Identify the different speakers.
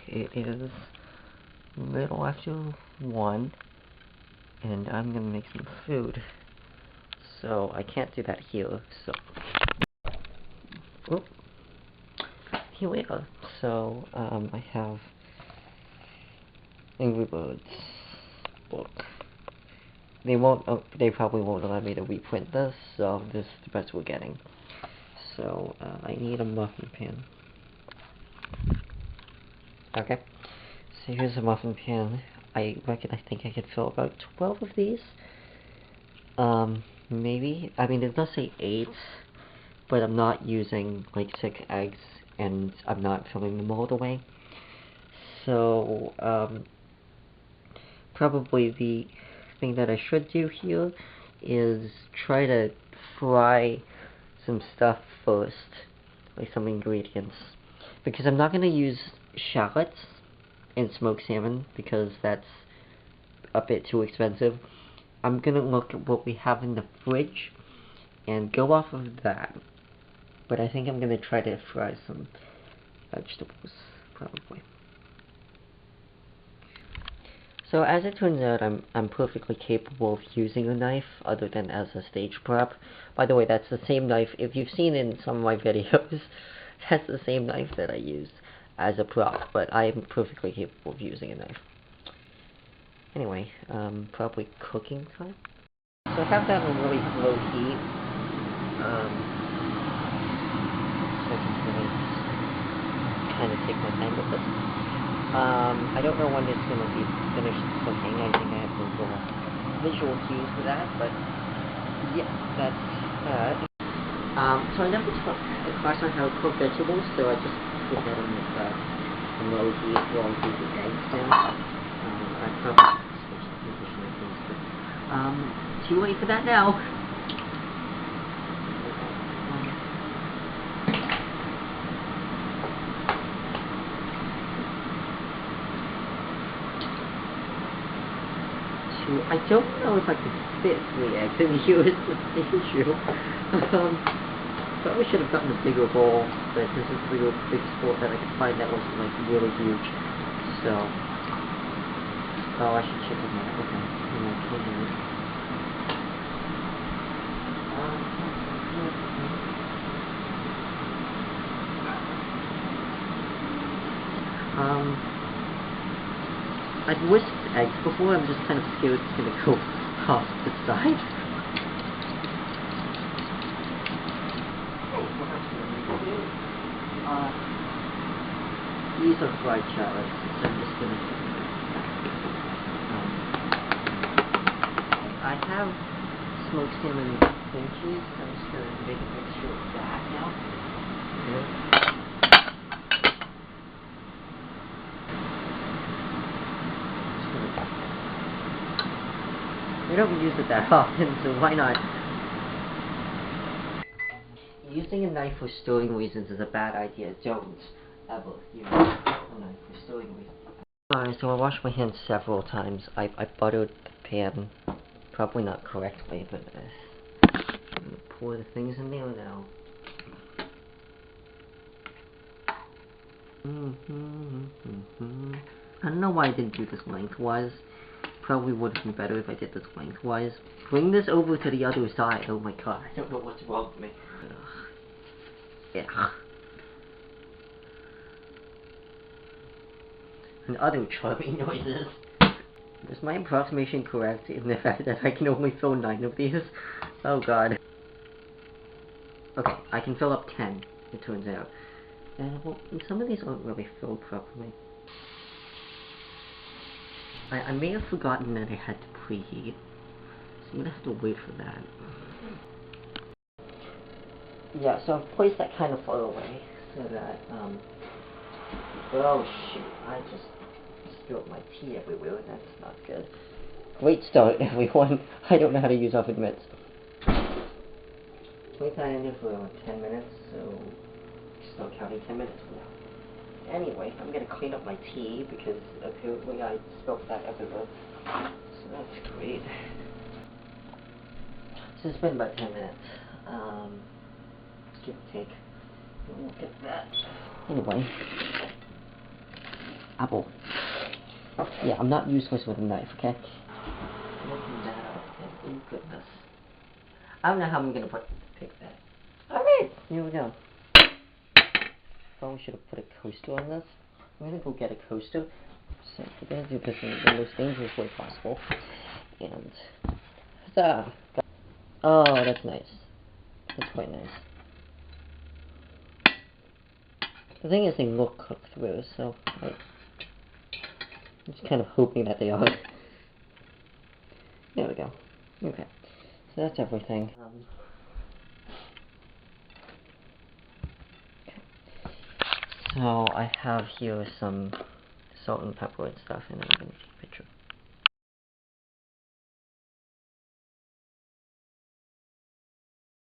Speaker 1: it is a little after 1, and I'm gonna make some food. So I can't do that here, so... Oop. Here we are. So, I have Angry Birds book. They probably won't allow me to reprint this, so this is the best we're getting. So, I need a muffin pan. Okay. So here's a muffin pan. I think I could fill about 12 of these. Maybe. I mean, it does say 8, but I'm not using, like, 6 eggs, and I'm not filling them all the way. So, probably the thing that I should do here is try to fry some stuff first, like some ingredients, because I'm not going to use shallots and smoked salmon because that's a bit too expensive. I'm going to look at what we have in the fridge and go off of that, but I think I'm going to try to fry some vegetables, probably. So as it turns out, I'm perfectly capable of using a knife other than as a stage prop. By the way, that's the same knife, if you've seen in some of my videos, that's the same knife that I use as a prop, but I am perfectly capable of using a knife. Anyway, probably cooking time. So I have that on really low heat. So I can really kind of take my time with this. I don't know when it's going to be finished cooking. I think I have some little visual cues for that, but yeah, that's that. So I never took a class on how to cook vegetables, so I just put that on low heat while I do the eggs down. I probably switch the position of things, but too late for that now. I don't know if I could fit 3 eggs in here, is the issue. Probably should have gotten a bigger bowl, but this is the big sport that I could find that wasn't like really huge. So, oh, I should chicken that. Okay, I've whisked eggs before, I'm just kind of scared it's going to go off the side. These are fried shallots, so I'm just going to... I have smoked salmon cream cheese, so I'm just going to make a mixture of that now. Okay. We don't use it that often, so why not? Using a knife for stirring reasons is a bad idea. Don't ever use a knife for stirring reasons. Alright, so I washed my hands several times. I buttered the pan, probably not correctly, but I'm gonna pour the things in there now. I don't know why I didn't do this lengthwise. Probably would have been better if I did this lengthwise. Bring this over to the other side. Oh my god, I don't know what's wrong with me. Yeah. And other chirping noises. Is my approximation correct in the fact that I can only fill 9 of these? Oh god. Okay, I can fill up 10, it turns out. And well, some of these aren't really filled properly. I may have forgotten that I had to preheat, so I'm gonna have to wait for that. Yeah, so I've placed that kind of far away, so that, oh shoot, I just spilled my tea everywhere, that's not good. Great start, everyone. I don't know how to use oven mitts. Leave that in there for like 10 minutes, so start counting 10 minutes from now. Anyway, I'm gonna clean up my tea because apparently I spilled that everywhere. So that's great. So it's been about 10 minutes. Give or take. Look at that. Anyway, apple. Yeah, I'm not useless with a knife, okay? Open that up. Oh goodness. I don't know how I'm gonna pick that. Alright, here we go. Probably should have put a coaster on this. I'm gonna go get a coaster. So we're gonna do this in the most dangerous way possible. And oh, that's nice. That's quite nice. The thing is, they look cooked through, so I'm just kind of hoping that they are. There we go. Okay, so that's everything. So I have here some salt and pepper and stuff, and I'm gonna take a picture.